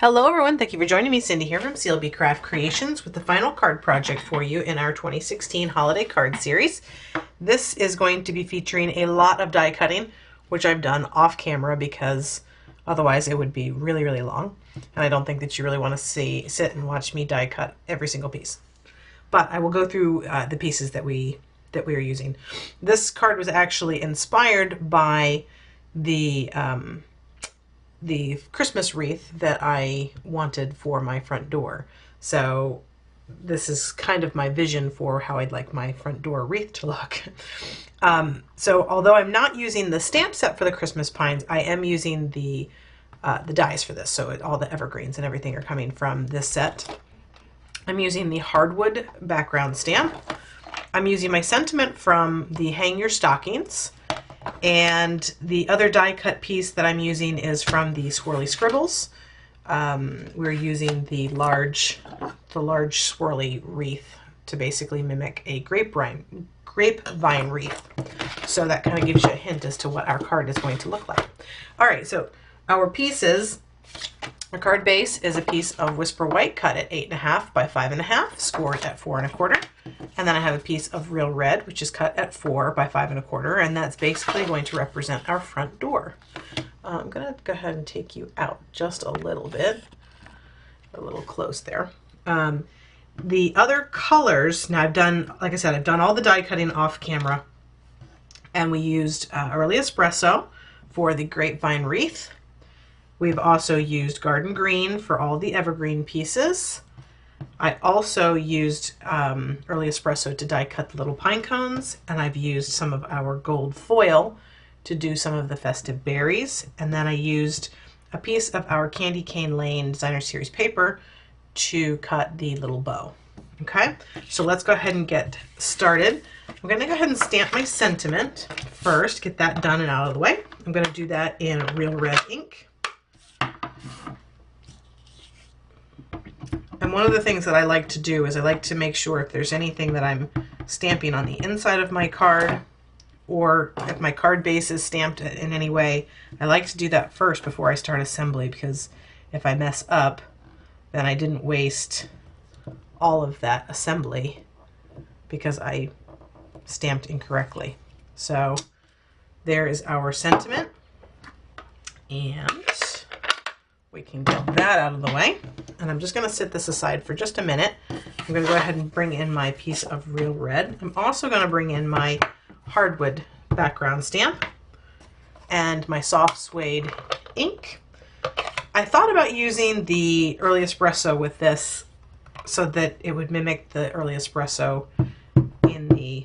Hello everyone, thank you for joining me. Cindy here from CLB Craft Creations with the final card project for you in our 2016 holiday card series. This is going to be featuring a lot of die cutting, which I've done off camera because otherwise it would be really, really long. And I don't think that you really want to sit and watch me die cut every single piece. But I will go through the pieces that we are using. This card was actually inspired by the Christmas wreath that I wanted for my front door. So this is kind of my vision for how I'd like my front door wreath to look. So although I'm not using the stamp set for the Christmas pines, I am using the dies for this. So all the evergreens and everything are coming from this set. I'm using the hardwood background stamp. I'm using my sentiment from the Hang Your Stockings. And the other die cut piece that I'm using is from the Swirly Scribbles. We're using the large swirly wreath to basically mimic a grapevine wreath. So that kind of gives you a hint as to what our card is going to look like. All right, so our pieces. Our card base is a piece of Whisper White cut at 8.5 by 5.5, scored at 4 1/4. And then I have a piece of Real Red, which is cut at 4 by 5 1/4, and that's basically going to represent our front door. I'm going to go ahead and take you out just a little bit, a little close there. The other colors, now I've done, like I said, I've done all the die cutting off camera, and we used Early Espresso for the Grapevine Wreath. We've also used Garden Green for all the evergreen pieces. I also used Early Espresso to die cut the little pine cones, and I've used some of our gold foil to do some of the festive berries. And then I used a piece of our Candy Cane Lane Designer Series paper to cut the little bow. Okay, so let's go ahead and get started. I'm going to go ahead and stamp my sentiment first, get that done and out of the way. I'm going to do that in Real Red ink. And one of the things that I like to do is I like to make sure if there's anything that I'm stamping on the inside of my card, or if my card base is stamped in any way, I like to do that first before I start assembly, because if I mess up, then I didn't waste all of that assembly because I stamped incorrectly. So there is our sentiment, and we can get that out of the way. And I'm just going to set this aside for just a minute. I'm going to go ahead and bring in my piece of Real Red. I'm also going to bring in my hardwood background stamp and my soft suede ink. I thought about using the Early Espresso with this so that it would mimic the Early Espresso in the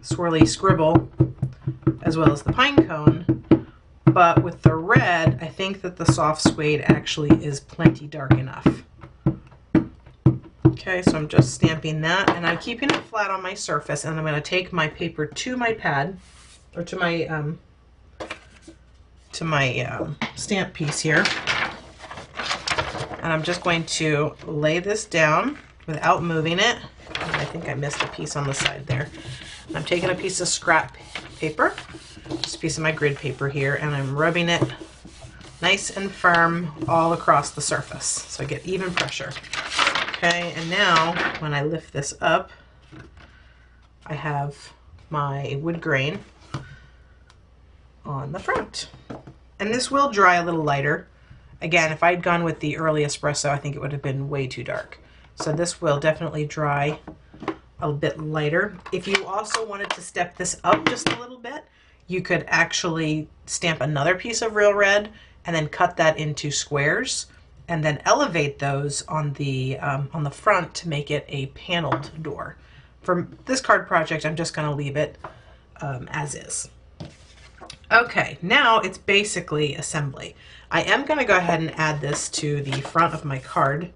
Swirly Scribble as well as the pine cone. But with the red, I think that the soft suede actually is plenty dark enough. Okay, so I'm just stamping that, and I'm keeping it flat on my surface, and I'm going to take my paper to my pad, or to my stamp piece here, and I'm just going to lay this down without moving it. And I think I missed a piece on the side there. I'm taking a piece of scrap paper, just a piece of my grid paper here, and I'm rubbing it nice and firm all across the surface so I get even pressure. Okay, and now when I lift this up, I have my wood grain on the front. And this will dry a little lighter. Again, if I'd gone with the Early Espresso, I think it would have been way too dark. So this will definitely dry a bit lighter. If you also wanted to step this up just a little bit, you could actually stamp another piece of Real Red and then cut that into squares and then elevate those on the front to make it a paneled door. For this card project, I'm just going to leave it as is. Okay, now it's basically assembly. I am going to go ahead and add this to the front of my card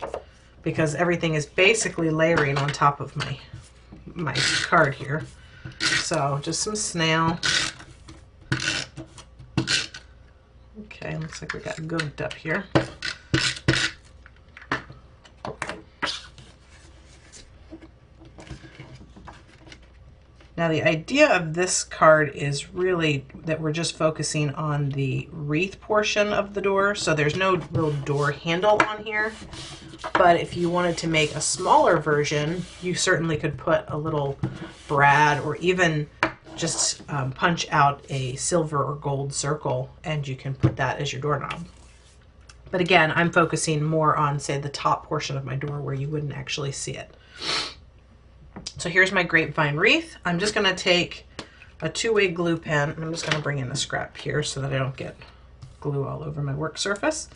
because everything is basically layering on top of my card here. So just some snail. Okay, looks like we got gooked up here. Now the idea of this card is really that we're just focusing on the wreath portion of the door, so there's no real door handle on here. But if you wanted to make a smaller version, you certainly could put a little brad or even just punch out a silver or gold circle and you can put that as your doorknob. But again, I'm focusing more on, say, the top portion of my door where you wouldn't actually see it. So here's my Grapevine Wreath. I'm just going to take a two-way glue pen, and I'm just going to bring in a scrap here so that I don't get glue all over my work surface.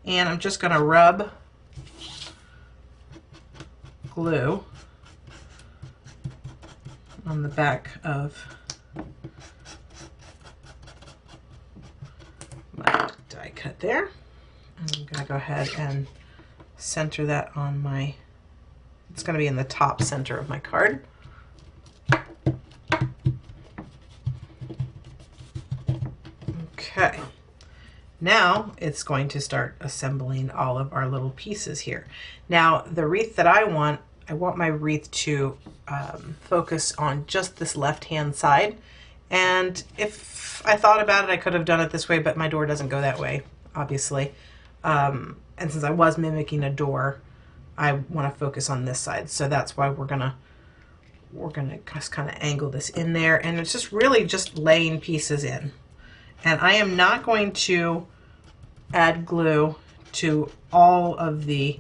And I'm just going to rub glue on the back of my die cut there. And I'm going to go ahead and center that on my, it's going to be in the top center of my card. Okay, now it's going to start assembling all of our little pieces here. Now the wreath that I want my wreath to focus on just this left-hand side. And if I thought about it, I could have done it this way, but my door doesn't go that way, obviously. And since I was mimicking a door, I want to focus on this side. So that's why we're gonna just kind of angle this in there, and it's just really just laying pieces in. And I am not going to add glue to all of the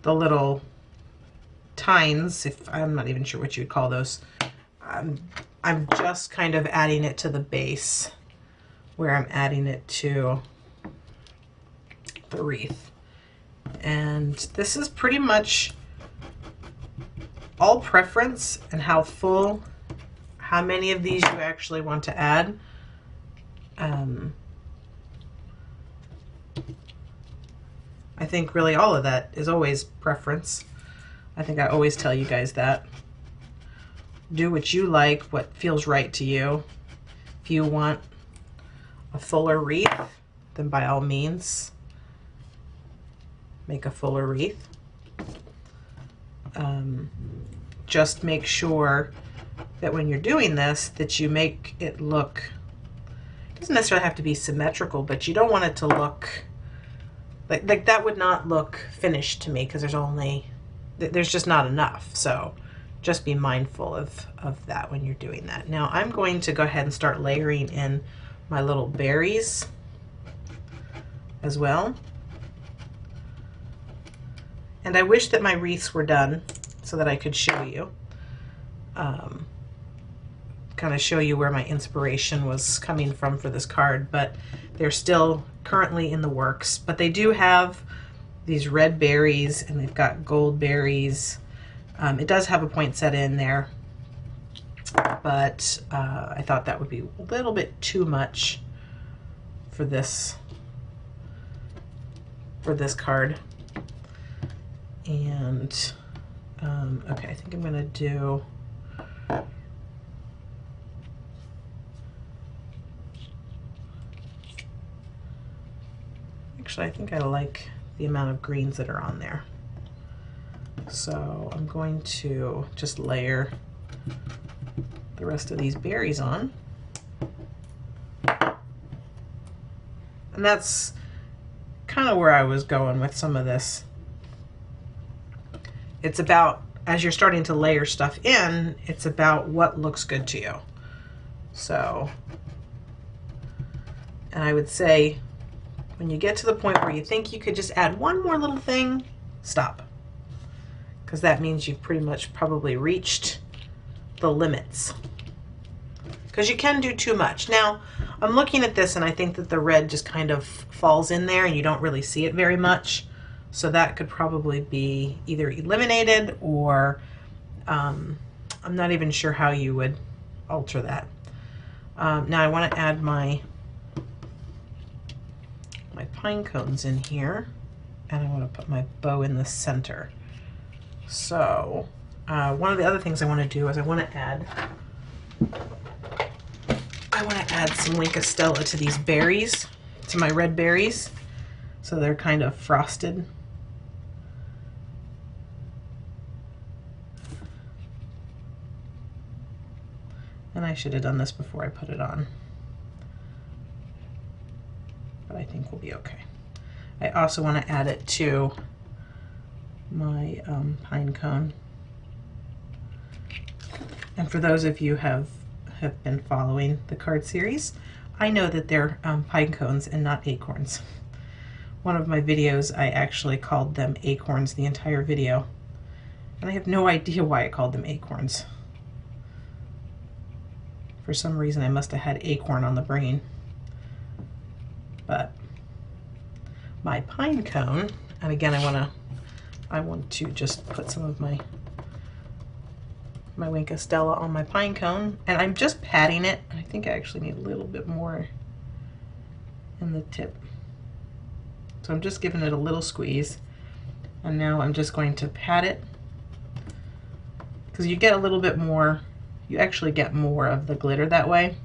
little tines, if I'm not even sure what you would call those. I'm just kind of adding it to the base where I'm adding it to the wreath. And this is pretty much all preference and how many of these you actually want to add. I think really all of that is always preference. I think I always tell you guys that. Do what you like, what feels right to you. If you want a fuller wreath, then by all means, make a fuller wreath. Just make sure that when you're doing this, that you make it look, it doesn't necessarily have to be symmetrical, but you don't want it to look, like that would not look finished to me because there's just not enough. So just be mindful of that when you're doing that. Now I'm going to go ahead and start layering in my little berries as well. And I wish that my wreaths were done so that I could show you, kind of show you where my inspiration was coming from for this card, but they're still currently in the works. But they do have these red berries and they've got gold berries. It does have a poinsettia in there, but I thought that would be a little bit too much for this card. And okay, I think I'm gonna do, actually I think I like the amount of greens that are on there. So I'm going to just layer the rest of these berries on. And that's kind of where I was going with some of this. It's about, as you're starting to layer stuff in, it's about what looks good to you. So, and I would say when you get to the point where you think you could just add one more little thing, stop. Because that means you've pretty much probably reached the limits. Because you can do too much. Now, I'm looking at this and I think that the red just kind of falls in there and you don't really see it very much. So that could probably be either eliminated or I'm not even sure how you would alter that. Now I want to add my pine cones in here, and I want to put my bow in the center. So one of the other things I want to do is I want to add some Winkostella to these berries, to my red berries, so they're kind of frosted. should have done this before I put it on, but I think we'll be okay. I also want to add it to my pine cone. And for those of you have been following the card series, I know that they're pine cones and not acorns. One of my videos, I actually called them acorns the entire video, and I have no idea why I called them acorns. For some reason, I must have had acorn on the brain. But my pine cone, and again, I want to just put some of my Wink of Stella on my pine cone, and I'm just patting it. I think I actually need a little bit more in the tip. So I'm just giving it a little squeeze, and now I'm just going to pat it, because you get a little bit more, you actually get more of the glitter that way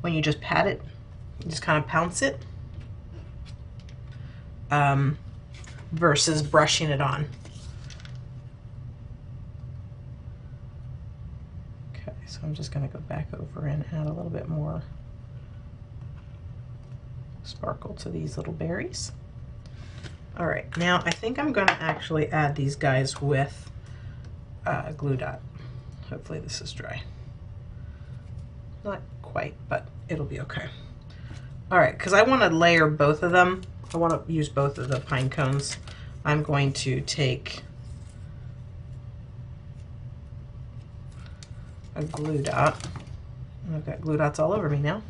when you just pat it. You just kind of pounce it versus brushing it on. Okay, so I'm just going to go back over and add a little bit more sparkle to these little berries. All right, now I think I'm going to actually add these guys with glue dot. Hopefully this is dry. Not quite, but it'll be okay. All right, because I want to layer both of them. I want to use both of the pine cones. I'm going to take a glue dot, and I've got glue dots all over me now,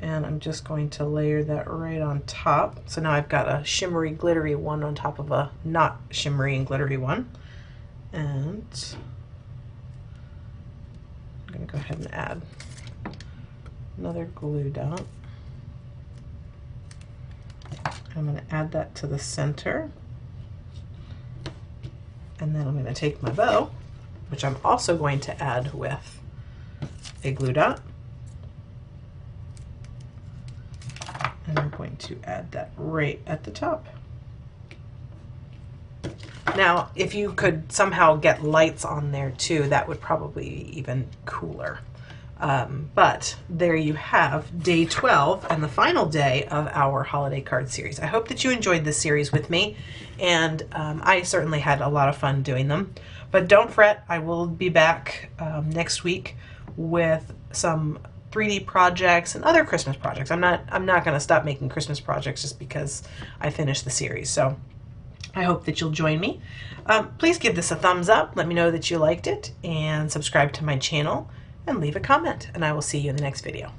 and I'm just going to layer that right on top. So now I've got a shimmery glittery one on top of a not shimmery and glittery one, and I'm going to go ahead and add another glue dot. I'm going to add that to the center, and then I'm going to take my bow, which I'm also going to add with a glue dot, and I'm going to add that right at the top. Now, if you could somehow get lights on there too, that would probably be even cooler. But there you have day 12 and the final day of our holiday card series. I hope that you enjoyed this series with me, and I certainly had a lot of fun doing them. But don't fret, I will be back next week with some 3D projects and other Christmas projects. I'm not going to stop making Christmas projects just because I finished the series. So I hope that you'll join me. Please give this a thumbs up. Let me know that you liked it, and subscribe to my channel and leave a comment, and I will see you in the next video.